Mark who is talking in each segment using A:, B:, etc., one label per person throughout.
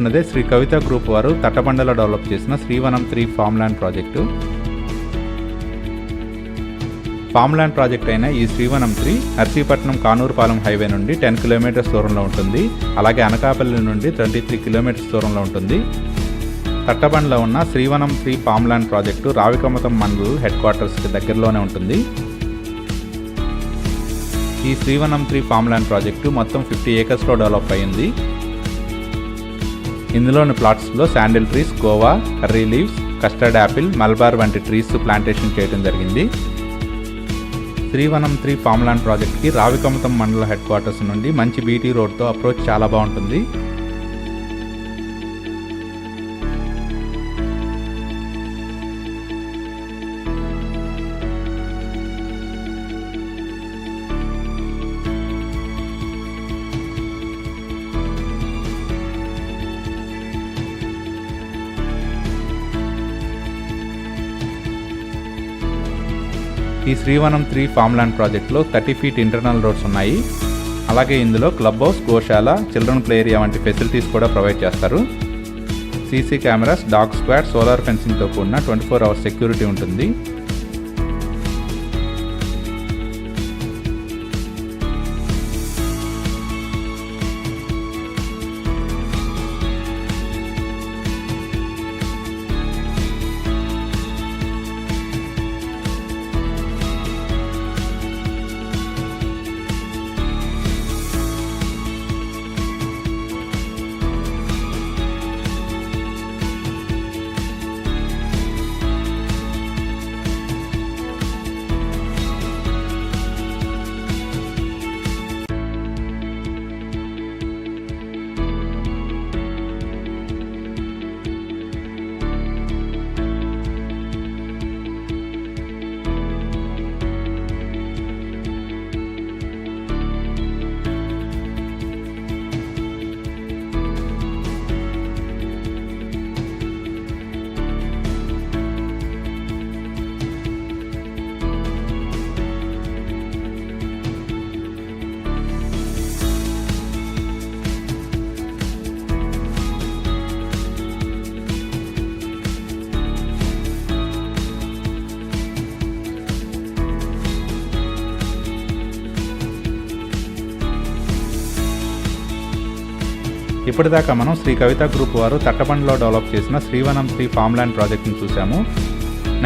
A: ఉన్నదే శ్రీ కవిత గ్రూప్ వారు తట్టబండలో డెవలప్ చేసిన Srivanam 3 farm land project. Farm land project అయిన ఈ శ్రీవనం 3 నర్సీపట్నం కానూరుపాలెం హైవే నుండి 10 కిలోమీటర్స్ దూరంలో ఉంటుంది. అలాగే అనకాపల్లి నుండి 23 కిలోమీటర్స్ దూరంలో ఉంటుంది. తట్టబండలో ఉన్న Srivanam 3 farm land project Ravikamatham mandal head క్వార్టర్స్కి దగ్గరలోనే ఉంటుంది. ఈ శ్రీవనం 3 ఫామ్ ల్యాండ్ ప్రాజెక్టు మొత్తం 50 ఏకర్స్లో డెవలప్ అయింది. ఇందులోని ప్లాట్స్లో sandal trees, guava, curry leaves, custard apple, Malabar వంటి ట్రీస్ ప్లాంటేషన్ చేయడం జరిగింది. శ్రీవనం 3 ఫామ్ ల్యాండ్ ప్రాజెక్ట్కి రావికమతం మండల హెడ్ క్వార్టర్స్ నుండి మంచి బీటీ రోడ్తో అప్రోచ్ చాలా బాగుంటుంది. ఈ శ్రీవనం 3 ఫామ్ ల్యాండ్ ప్రాజెక్ట్లో 30 ఫీట్ ఇంటర్నల్ రోడ్స్ ఉన్నాయి. అలాగే ఇందులో క్లబ్ హౌస్, గోశాల, చిల్డ్రన్ ప్లే ఏరియా వంటి ఫెసిలిటీస్ కూడా ప్రొవైడ్ చేస్తారు. CC cameras, dog squad, solar ఫెన్సింగ్తో కూడిన 24 అవర్స్ సెక్యూరిటీ ఉంటుంది. ఇప్పటిదాకా మనం శ్రీ కవిత గ్రూప్ వారు తట్టబండలో డెవలప్ చేసిన శ్రీవనం 3 ఫామ్ ల్యాండ్ ప్రాజెక్ట్ని చూసాము.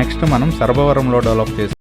A: నెక్స్ట్ మనం సర్బవరంలో డెవలప్ చేసిన